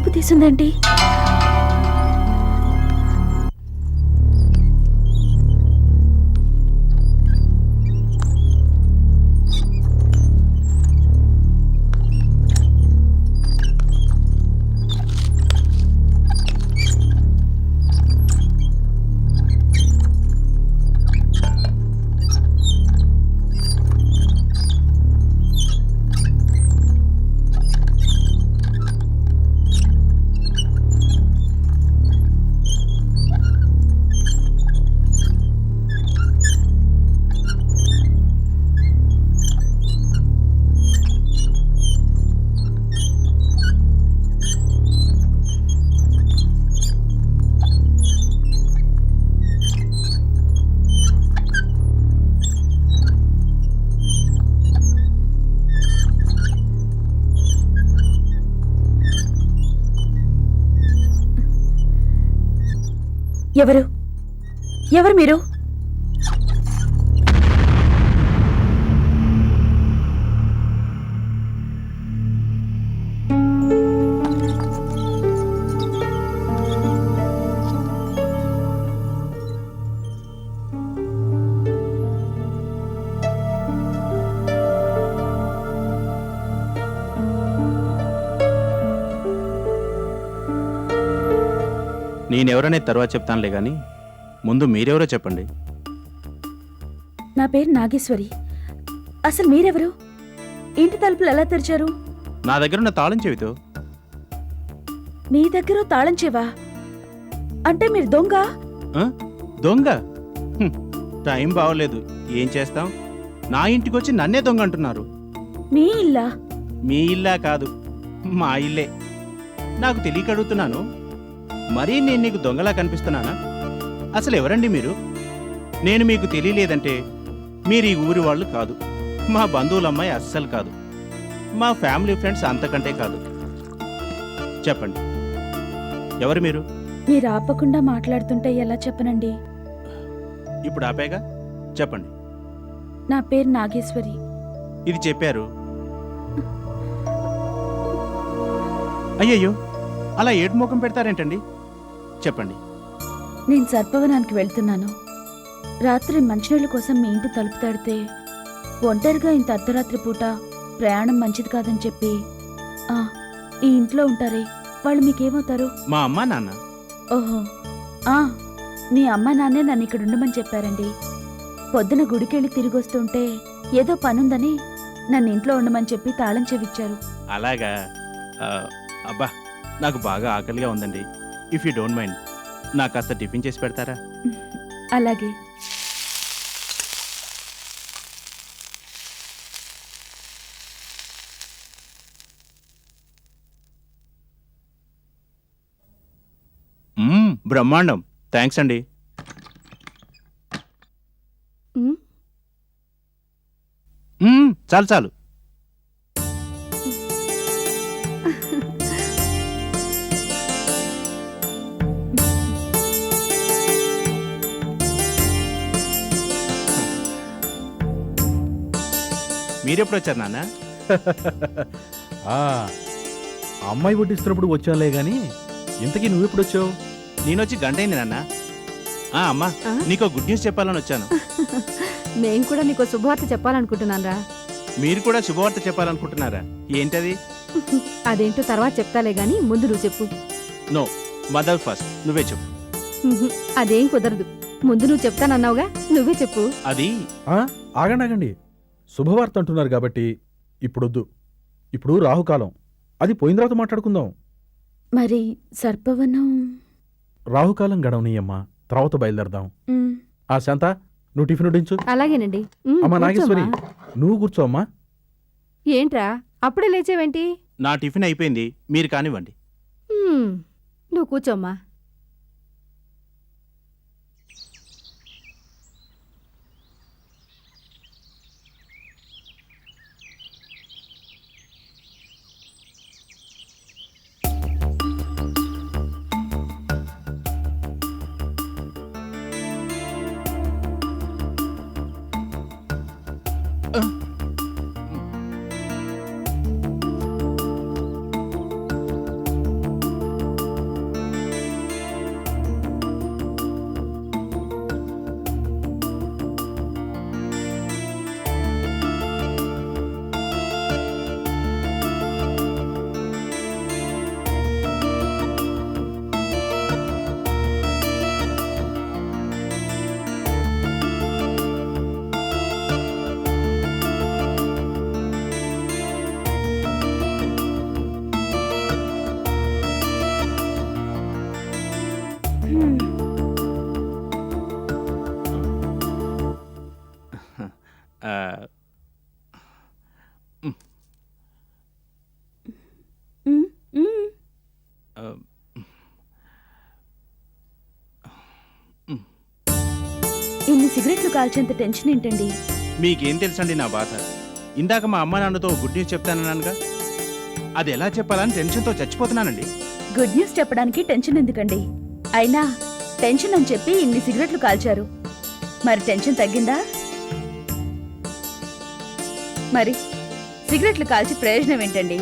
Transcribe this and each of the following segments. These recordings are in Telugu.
తలుపు తీసిందేంటి? ఎవరు ఎవరు మీరు? నేనెవరనే తర్వాత చెప్తానులే గాని ముందు మీరెవరో చెప్పండి. నా పేరు నాగేశ్వరి. అసలు మీరెవరు? ఇంటి తలుపులు ఎలా తెరిచారు? నా దగ్గర ఉన్న తాళం చెవితో. మీ దగ్గర తాళం చెవా? అంటే మీరు దొంగ? దొంగ? టైం బాగోలేదు, ఏం చేస్తాం. నా ఇంటికొచ్చి నన్నే దొంగ అంటున్నారు. మీ ఇల్లా? మీ ఇల్లా కాదు, మా ఇల్లే. నాకు తెలియక అడుగుతున్నాను. మరీ నేను నీకు దొంగలా కనిపిస్తున్నానా? అసలు ఎవరండి మీరు? నేను మీకు తెలియలేదంటే మీరు ఈ ఊరి వాళ్ళు కాదు, మా బంధువులమ్మాయి అస్సలు కాదు, మా ఫ్యామిలీ ఫ్రెండ్స్ అంతకంటే కాదు. చెప్పండి, ఎవరు మీరు? మీరు ఆపకుండా మాట్లాడుతుంటే ఎలా చెప్పనండి? ఇప్పుడు ఆపేగా, చెప్పండి. నా పేరు నాగేశ్వరి. ఇది చెప్పారు. అయ్యయ్యో, అలా ఏడు ముఖం పెడతారేంటండి? చెప్పండి. నేను సర్పవనానికి వెళ్తున్నాను. రాత్రి మంచినీళ్ళ కోసం మీ ఇంటి తలుపు తడితే ఒంటరిగా ఇంత అర్ధరాత్రి పూట ప్రయాణం మంచిది కాదని చెప్పి ఈ ఇంట్లో ఉంటారే, వాళ్ళు మీకేమవుతారు? మా అమ్మా నాన్న. ఓహో, మీ అమ్మా నాన్నే నన్ను ఇక్కడ ఉండమని చెప్పారండి. పొద్దున గుడికెళ్ళి తిరిగి వస్తుంటే ఏదో పనుందని నన్ను ఇంట్లో ఉండమని చెప్పి తాళం చెవిచ్చారు. అలాగా? అబ్బా, నాకు బాగా ఆకలిగా ఉందండి. ఇఫ్ యూ డోంట్ మైండ్ నాకు కాస్త టిఫిన్ చేసి పెడతారా? అలాగే. బ్రహ్మాండం, థ్యాంక్స్ అండి. చాలు చాలు. మీరెప్పుడు వచ్చారు నాన్న? అమ్మాయి వడ్డిస్తున్నప్పుడు వచ్చానులే గాని, ఇంతకీ నువ్వెప్పుడు వచ్చావు? నేనొచ్చి గంటైంది నాన్న. అమ్మా, నీకో గుడ్ న్యూస్ చెప్పాలని వచ్చాను. నేను కూడా నీకు శుభవార్త చెప్పాలనుకుంటున్నాను రా. మీరు కూడా శుభవార్త చెప్పాలనుకుంటున్నారా? ఏంటది? అదేంటో తర్వాత చెప్తాలే గాని ముందు నువ్వు చెప్పు. నో, మదర్ ఫస్ట్, నువ్వే చెప్పు. అదేం కుదరదు, ముందు నువ్వు చెప్తానన్నావుగా, నువ్వే చెప్పు. అది ఆగండి, శుభవార్త అంటున్నారు కాబట్టి ఇప్పుడొద్దు. ఇప్పుడు రాహుకాలం, అది పోయిన తర్వాత మాట్లాడుకుందాం. మరి సర్పవనం? రాహుకాలం గడవనీయమ్మా, తర్వాత బయలుదేరదాం. శాంత, నువ్వు టిఫిన్ వడ్డించు. అలాగేనండి. అమ్మా నాగేశ్వరి, నువ్వు కూర్చోమ్మా. ఏంట్రా అప్పుడే లేచేవేంటి? నా టిఫిన్ అయిపోయింది, మీరు కానివ్వండి. నువ్వు కూర్చోమ్మా. సిగరెట్లు కాల్చేంత టెన్షన్ ఏంటండి? మీకేం తెలుసండి నా బాధ? ఇందాక మా అమ్మ నాన్నతో గుడ్ న్యూస్ చెప్తానన్నానుగా, అది ఎలా చెప్పాలని టెన్షన్తో చచ్చిపోతున్నానండి. గుడ్ న్యూస్ చెప్పడానికి టెన్షన్ ఎందుకండి? అయినా టెన్షన్ అని చెప్పి ఇన్ని సిగరెట్లు కాల్చారు, మరి టెన్షన్ తగ్గిందా? మరి సిగరెట్లు కాల్చి ప్రయోజనం ఏంటండి?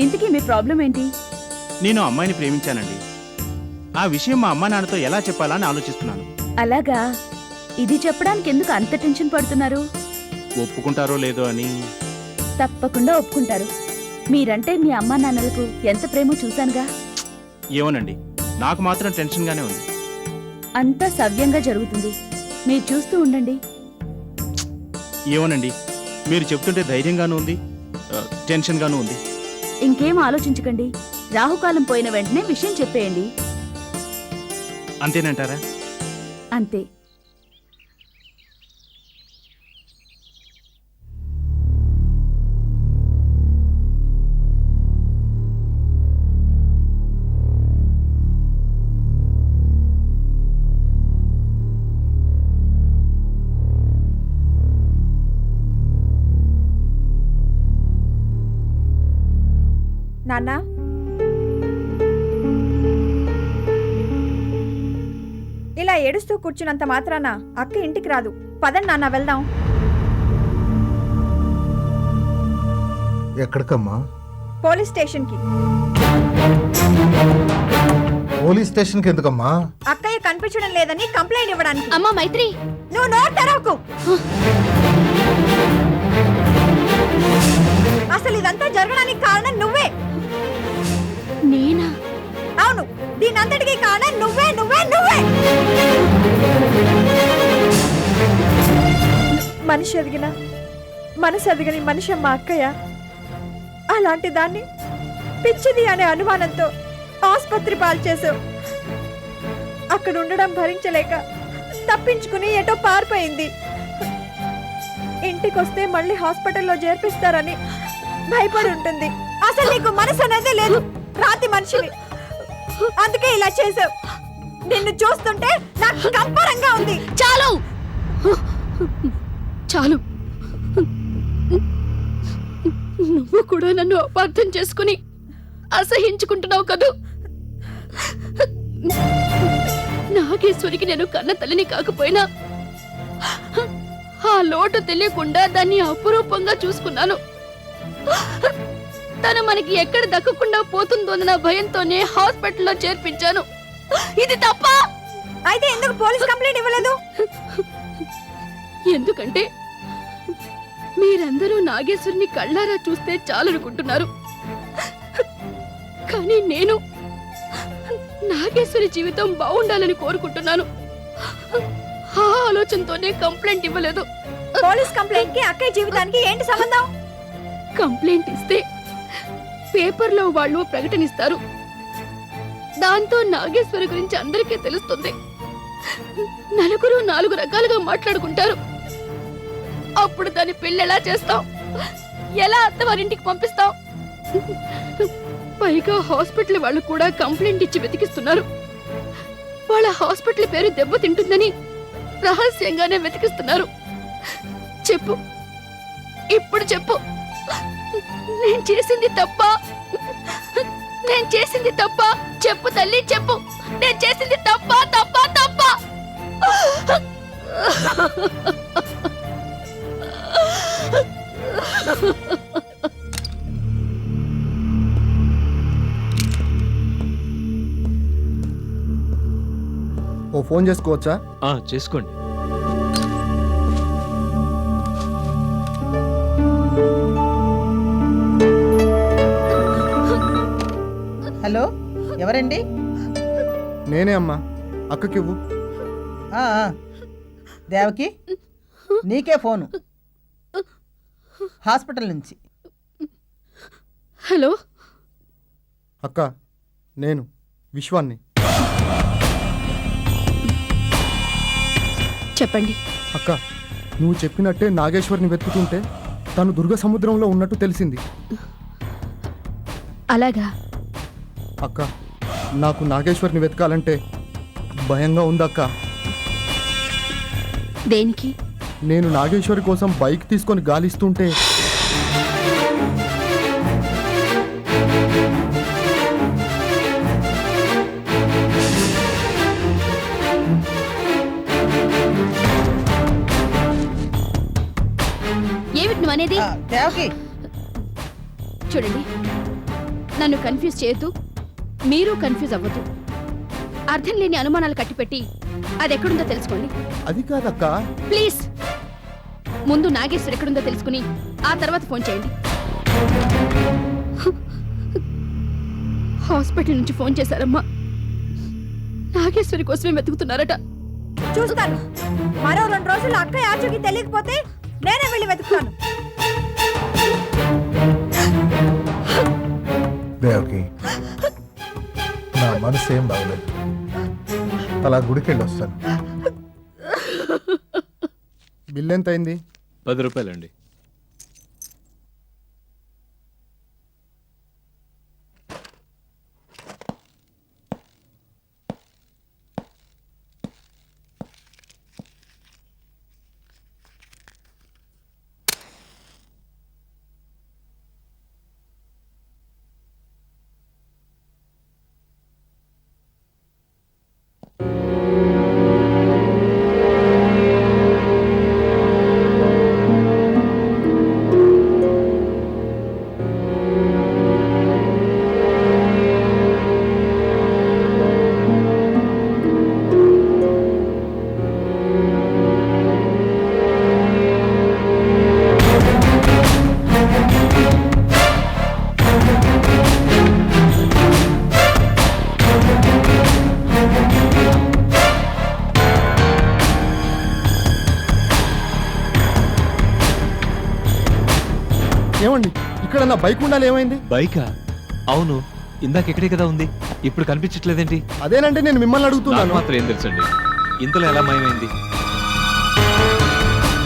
ఇంతకీ మీ ప్రాబ్లం ఏంటి? నేను అమ్మాయిని ప్రేమించానండి. ఆ విషయం మా అమ్మ నాన్నతో ఎలా చెప్పాలని ఆలోచిస్తున్నాను. అలాగా? ఇది చెప్పడానికి ఎందుకు అంత టెన్షన్ పడుతున్నారు? ఒప్పుకుంటారో లేదో అని. తప్పకుండా ఒప్పుకుంటారు. మీరంటే మీ అమ్మా నాన్నలకు ఎంత ప్రేమో చూశానుగా. ఏమోనండి, నాకు మాత్రం టెన్షన్గానే ఉంది. అంతా సవ్యంగా జరుగుతుంది, మీరు చూస్తూ ఉండండి. ఏమోనండి, మీరు చెప్తుంటే ధైర్యంగానూ ఉంది, టెన్షన్గానూ ఉంది. ఇంకేం ఆలోచించకండి, రాహుకాలం పోయిన వెంటనే విషయం చెప్పేయండి. అంతేనంటారా? అంతే. నాన్న, ఇలా ఏడుస్తూ కూర్చున్నంత మాత్రాన అక్క ఇంటికి రాదు. పదండి నాన్న, వెళ్దాం. ఎక్కడికమ్మా? పోలీస్ స్టేషన్కి. పోలీస్ స్టేషన్కి ఎందుకమ్మా? అక్కయ్య కనిపించడం లేదని కంప్లైంట్ ఇవ్వడానికి. అమ్మా మైత్రి, నువ్వు నోరు తెరవకు. అసలు ఇదంతా జరగడానికి కారణం నువ్వే. నేనా? అవును, దీనంతటికీ కారణం నువ్వే నువ్వే నువ్వే. మనిషి ఎదిగిన మనసు ఎదిగని మనిషి అమ్మ అక్కయ్య. అలాంటి దాన్ని పిచ్చిది అనే అనుమానంతో ఆసుపత్రి పాలు చేసావు. అక్కడ ఉండడం భరించలేక తప్పించుకుని ఎటో పారిపోయింది. ఇంటికొస్తే మళ్ళీ హాస్పిటల్లో చేర్పిస్తారని భయపడి ఉంటుంది. అసలు నీకు మనసు అనేది లేదు, రాతి మనిషిని. అందుకే ఇలా చేసావు. నిన్ను చూస్తుంటే నాకు కంపరంగా ఉంది. చాలు చాలు. నువ్వు కూడా నన్ను అపార్థం చేసుకుని అసహించుకుంటున్నావు కదూ. నాగేశ్వరికి నేను కన్న తల్లిని కాకపోయినా ఆ లోటు తెలియకుండా దాన్ని అపురూపంగా చూసుకున్నాను. తను మనకి ఎక్కడ దక్కకుండా పోతుందోనన్న భయంతోనే హాస్పిటల్లో చేర్పించాను. ఇది తప్ప? అయితే ఎందుకు పోలీస్ కంప్లైంట్ ఇవ్వలేదు? ఎందుకంటే మీరందరూ నాగేశ్వరిని కళ్ళారా చూస్తే చాలనుకుంటున్నారు. కానీ నేను నాగేశ్వరి జీవితం బాగుండాలని కోరుకుంటున్నాను. ఆ ఆలోచనతోనే కంప్లైంట్ ఇవ్వలేదు. పోలీస్ కంప్లైంట్ కి అక్కయ్య జీవితానికి ఏంటి సంబంధం? కంప్లైంట్ ఇస్తే పేపర్లో వాళ్ళు ప్రకటనిస్తారు. దాంతో నాగేశ్వరి గురించి అందరికీ తెలుస్తుంది. నలుగురు 4 రకాలుగా మాట్లాడుకుంటారు. అప్పుడు దాని పెళ్లి ఎలా చేస్తాం? ఎలా అత్తవారింటికి పంపిస్తాం? పైగా హాస్పిటల్ వాళ్ళు కూడా కంప్లైంట్ ఇచ్చి వెతికిస్తున్నారు. వాళ్ళ హాస్పిటల్ పేరు దెబ్బతింటుందని రహస్యంగానే వెతికిస్తున్నారు. చెప్పు, ఇప్పుడు చెప్పు, నేను చేసింది తప్ప? నేను చేసింది తప్ప? చెప్పు తల్లి, చెప్పు, నేను చేసింది తప్ప తప్ప తప్ప? ఓ ఫోన్ చేసుకోవచ్చా? చేసుకోండి. హలో, ఎవరండి? నేనే అమ్మా, అక్కకివ్వు. దేవకి, నీకే ఫోను, హాస్పిటల్ నుంచి. హలో అక్క, నేను విశ్వాన్ని. చెప్పండి. అక్క, నువ్వు చెప్పినట్టే నాగేశ్వరిని వెతుకుతుంటే తను దుర్గ సముద్రంలో ఉన్నట్టు తెలిసింది. అలాగా? అక్క, నాకు నాగేశ్వరిని వెతకాలంటే భయంగా ఉందక్క. దేనికి? నేను నాగేశ్వరి కోసం బైక్ తీసుకొని గాలిస్తుంటే ఏమిటి నువ్వు అనేది? దేవకి చూడండి, నన్ను కన్ఫ్యూజ్ చేయొద్దు, మీరు కన్ఫ్యూజ్ అవ్వద్దు. అర్థం లేని అనుమానాలు కట్టిపెట్టి అది ఎక్కడుందో తెలుసుకోండి అది కాదక్క. ప్లీజ్. ముందు నాగేశ్వర్ ఎక్కడుందో తెలుసుకుని ఆ తర్వాత ఫోన్ చేయండి. హాస్పిటల్ నుంచి ఫోన్ చేశారమ్మా. నాగేశ్వరి కోసమే వెతుకుతున్నారట. చూస్తాను. మరో 2 రోజులు అక్క ఆచూకి తెలియకపోతే నేనే వెళ్ళి వెతుకుతాను. దేవకి, నా మనసు ఏం బాగలేదు. అలా గుడికి వెళ్ళి వస్తాను. బిల్ ఎంత అయింది? 10 రూపాయలండి. ఏమండి, ఇక్కడ నా బైక్ ఉండాలి, ఏమైంది? బైకా? అవును, ఇందాక ఎక్కడే కదా ఉంది, ఇప్పుడు కనిపించట్లేదేంటి? అదేనంటే నేను మిమ్మల్ని నాకు అడుగుతున్నాను. మాత్రం ఏం తెలుసండి, ఇంతలో ఎలా మాయమైంది?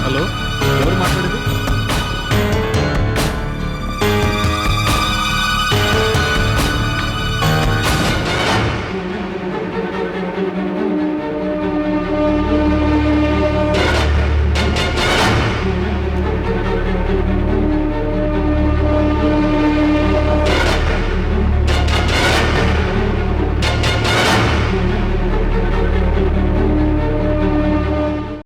హలో,